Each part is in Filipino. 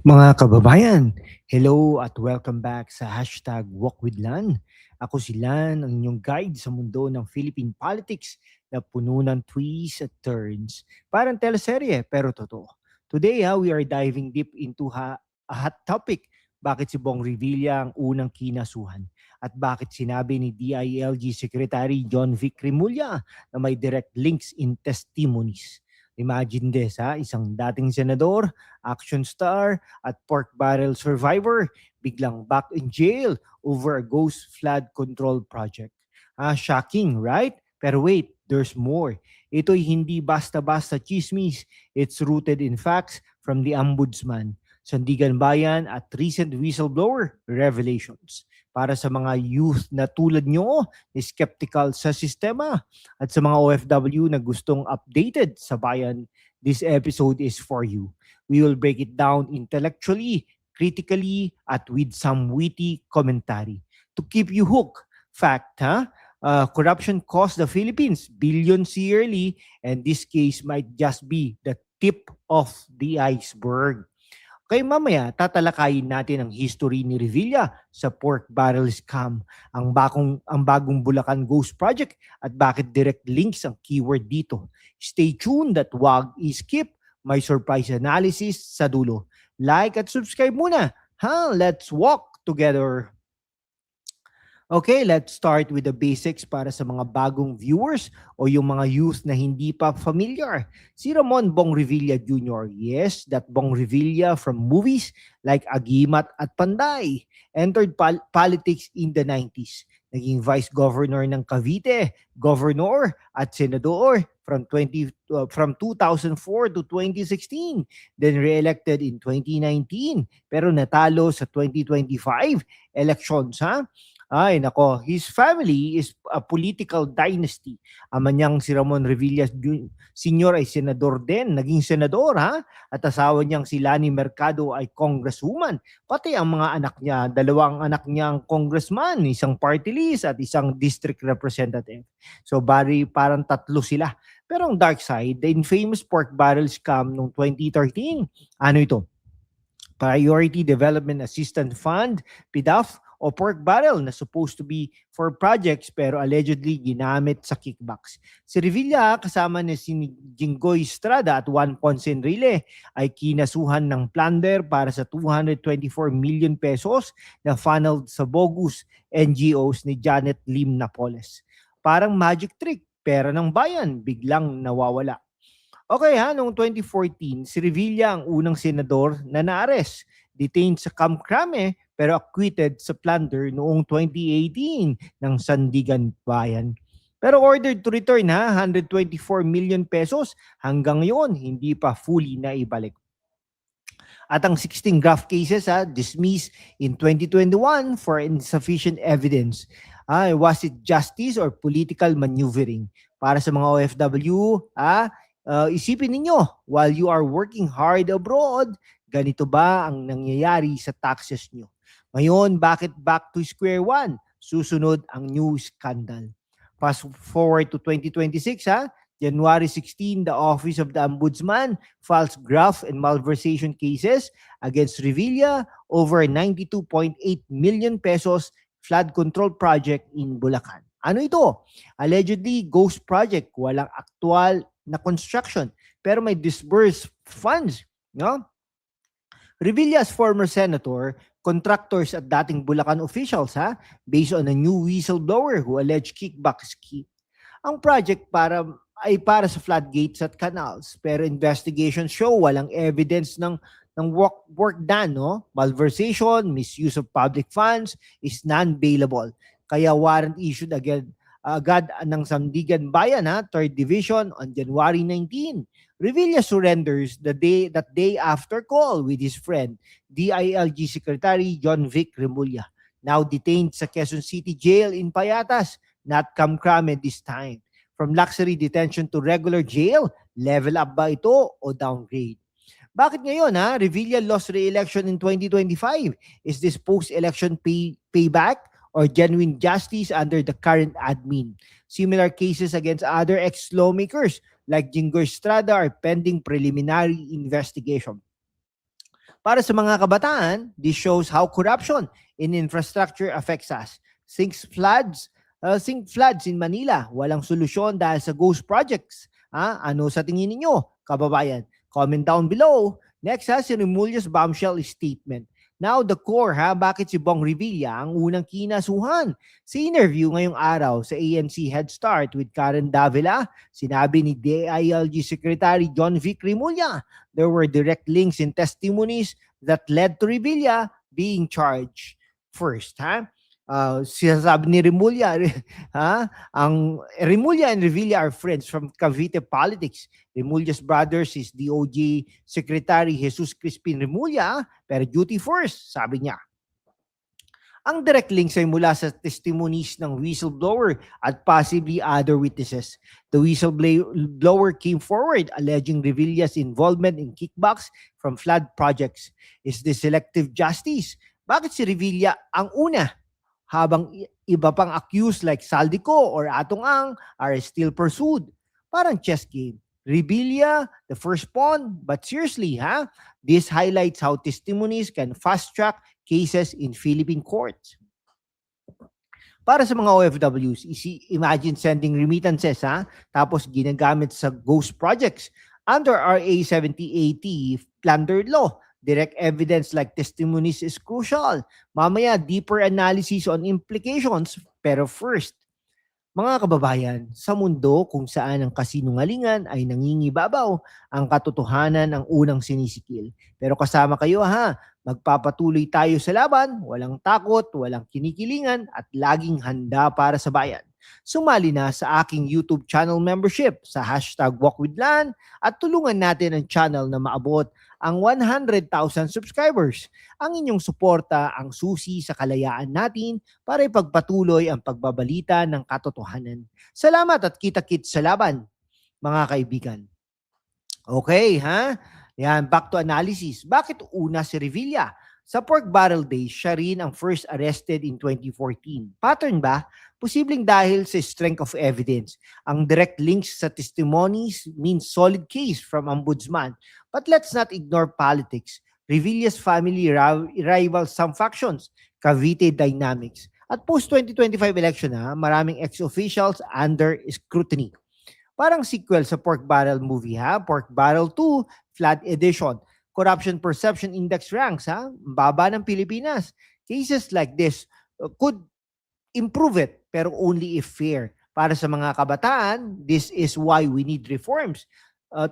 Mga kababayan, hello at welcome back sa hashtag Walk with Lan. Ako si Lan, ang inyong guide sa mundo ng Philippine politics na puno ng twists at turns. Parang teleserye, pero totoo. Today, we are diving deep into a hot topic. Bakit si Bong Revilla ang unang kinasuhan? At bakit sinabi ni DILG Secretary John Vic Rimulya na may direct links in testimonies? Imagine this, isang dating senador, action star, at pork barrel survivor biglang back in jail over a ghost flood control project. Shocking, right? Pero wait, there's more. Ito'y hindi basta-basta chismis. It's rooted in facts from the Ombudsman, Sandigan Bayan at recent whistleblower revelations. Para sa mga youth na tulad nyo, skeptical sa sistema, at sa mga OFW na gustong updated sa bayan, this episode is for you. We will break it down intellectually, critically, at with some witty commentary. To keep you hooked, fact, corruption costs the Philippines billions yearly, and this case might just be the tip of the iceberg. Kaya mamaya, tatalakayin natin ang history ni Revilla sa pork barrel scam, ang bagong Bulacan Ghost Project, at bakit direct links ang keyword dito. Stay tuned at wag i-skip may surprise analysis sa dulo. Like at subscribe muna. Let's walk together. Okay, let's start with the basics para sa mga bagong viewers o yung mga youth na hindi pa familiar. Si Ramon Bong Revilla Jr., yes, that Bong Revilla from movies like Agimat at Panday, entered politics in the 90s. Naging vice governor ng Cavite, governor at senador from 2004 to 2016, then re-elected in 2019, pero natalo sa 2025 elections, Ay, nako. His family is a political dynasty. Ama niyang si Ramon Revilla Sr. ay senador din. Naging senador, At asawa niyang si Lani Mercado ay congresswoman. Pati ang mga anak niya, dalawang anak niyang congressman, isang party list at isang district representative. So, parang tatlo sila. Pero ang dark side, the infamous pork barrel scam noong 2013, ano ito? Priority Development Assistance Fund, PDAF, o pork barrel na supposed to be for projects pero allegedly ginamit sa kickbacks. Si Revilla kasama ni si Jinggoy Estrada at Juan Ponce Enrile ay kinasuhan ng plunder para sa 224 million pesos na funneled sa bogus NGOs ni Janet Lim Napoles. Parang magic trick, pera ng bayan biglang nawawala. Okay, noong 2014, si Revilla ang unang senador na naares, detained sa Camp Crame pero acquitted sa plunder noong 2018 ng Sandigan Bayan. Pero ordered to return 124 million pesos hanggang ngayon hindi pa fully na ibalik. At ang 16 graft cases dismissed in 2021 for insufficient evidence. Was it justice or political maneuvering? Para sa mga OFW, isipin ninyo, while you are working hard abroad, ganito ba ang nangyayari sa taxes nyo? Ngayon, bakit back to square one? Susunod ang new scandal. Fast forward to 2026, January 16, the Office of the Ombudsman files graft and malversation cases against Revilla over 92.8 million pesos flood control project in Bulacan. Ano ito? Allegedly, ghost project, walang aktual na construction, pero may disbursed funds, no? Revilla's former senator, contractors at dating Bulacan officials, based on a new whistleblower who alleged kickback scheme. Ang project ay para sa floodgates at canals, pero investigations show walang evidence ng work done, no? Malversation, misuse of public funds is non-bailable. Kaya warrant issued agad ng Sandigan Bayan, 3rd Division on January 19. Revilla surrenders that day after call with his friend, DILG Secretary John Vic Rimulya, now detained sa Quezon City Jail in Payatas, not Camp Crame this time. From luxury detention to regular jail, level up ba ito o downgrade? Bakit ngayon, Revilla lost re-election in 2025? Is this post-election payback or genuine justice under the current admin? Similar cases against other ex-lawmakers like Jinggoy Estrada are pending preliminary investigation. Para sa mga kabataan, this shows how corruption in infrastructure affects us. Think floods in Manila, walang solusyon dahil sa ghost projects. Ano sa tingin ninyo, kababayan? Comment down below. Next si Remulla's bombshell statement. Now the core bakit si Bong Revilla ang unang kinasuhan? Sa interview ngayong araw sa ANC Head Start with Karen Davila, sinabi ni DILG Secretary John Vic Remulla, there were direct links and testimonies that led to Revilla being charged first. Sinasabi ni Remulla, ang Remulla and Revilla are friends from Cavite politics. Remulla's brothers is DOJ Secretary Jesus Crispin Remulla, pero duty first, sabi niya. Ang direct links ay mula sa testimonies ng whistleblower at possibly other witnesses. The whistleblower came forward alleging Revilla's involvement in kickbacks from flood projects. Is this selective justice? Bakit si Revilla ang una? Habang iba pang accused like Saldico or Atong Ang are still pursued. Parang chess game. Revilla, the first pawn, but seriously, this highlights how testimonies can fast-track cases in Philippine courts. Para sa mga OFWs, imagine sending remittances, tapos ginagamit sa ghost projects. Under RA 7080 plundered law, direct evidence like testimonies is crucial. Mamaya, deeper analysis on implications. Pero first, mga kababayan, sa mundo kung saan ang kasinungalingan ay nangingibabaw, ang katotohanan ang unang sinisikil. Pero kasama kayo magpapatuloy tayo sa laban, walang takot, walang kinikilingan at laging handa para sa bayan. Sumali na sa aking YouTube channel membership sa #WalkWithLan at tulungan natin ang channel na maabot ang 100,000 subscribers. Ang inyong suporta ang susi sa kalayaan natin para ipagpatuloy ang pagbabalita ng katotohanan. Salamat at kita-kits sa laban, mga kaibigan. Okay, Yan, back to analysis. Bakit una si Revilla? Sa pork barrel days, siya rin ang first arrested in 2014. Pattern ba? Posibleng dahil sa strength of evidence. Ang direct links sa testimonies means solid case from ombudsman. But let's not ignore politics. Revilla's family rivals some factions, Cavite dynamics. At post-2025 election, maraming ex-officials under scrutiny. Parang sequel sa Pork Barrel movie, Pork Barrel 2, Flood Edition. Corruption Perception Index ranks, baba ng Pilipinas. Cases like this could improve it, pero only if fair. Para sa mga kabataan, this is why we need reforms.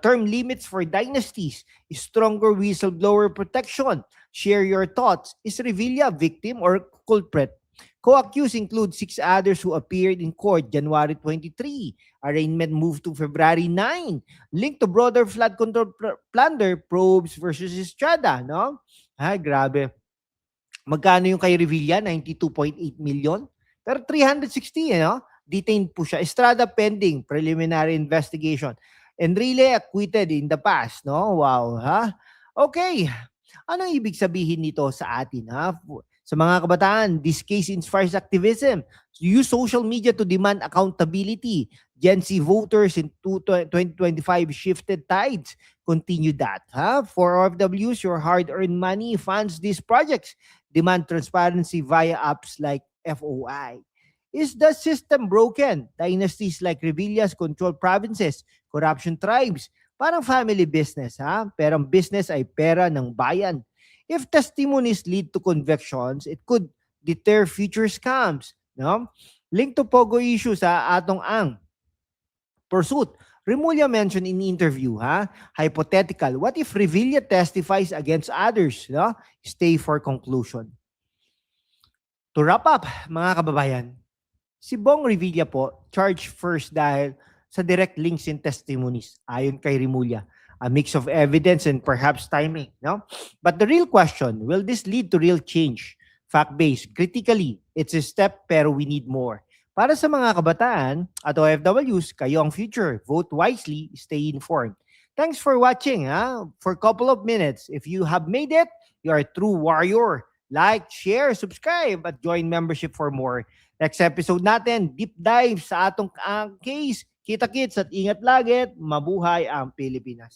Term limits for dynasties, stronger whistleblower protection. Share your thoughts. Is Revilla victim or culprit? Co-accused include 6 others who appeared in court January 23. Arraignment moved to February 9. Linked to broader flood control plunder, Probes versus Estrada, no? Grabe. Magkano yung kay Revilla? 92.8 million. Pero 360, detained po siya. Estrada pending, preliminary investigation. Enrile acquitted in the past, no? Wow, Okay. Anong ibig sabihin nito sa atin, Sa mga kabataan, this case inspires activism. Use social media to demand accountability. Gen Z voters in 2025 shifted tides. Continue that. For OFWs, your hard-earned money funds these projects. Demand transparency via apps like FOI. Is the system broken? Dynasties like Revilla's control provinces, corruption tribes. Parang family business, Pero ang business ay pera ng bayan. If testimonies lead to convictions, it could deter future scams, no? Linked to Pogo issue sa Atong Ang pursuit. Remulla mentioned in interview, hypothetical. What if Revilla testifies against others, no? Stay for conclusion. To wrap up, mga kababayan, si Bong Revilla po charged first dahil sa direct links in testimonies ayon kay Remulla. A mix of evidence and perhaps timing, no? But the real question, will this lead to real change? Fact-based, critically, it's a step pero we need more. Para sa mga kabataan at OFWs, kayo ang future. Vote wisely, stay informed. Thanks for watching, for a couple of minutes. If you have made it, you are a true warrior. Like, share, subscribe, at join membership for more. Next episode natin, deep dive sa atong case. Kita-kits at ingat lagi. Mabuhay ang Pilipinas.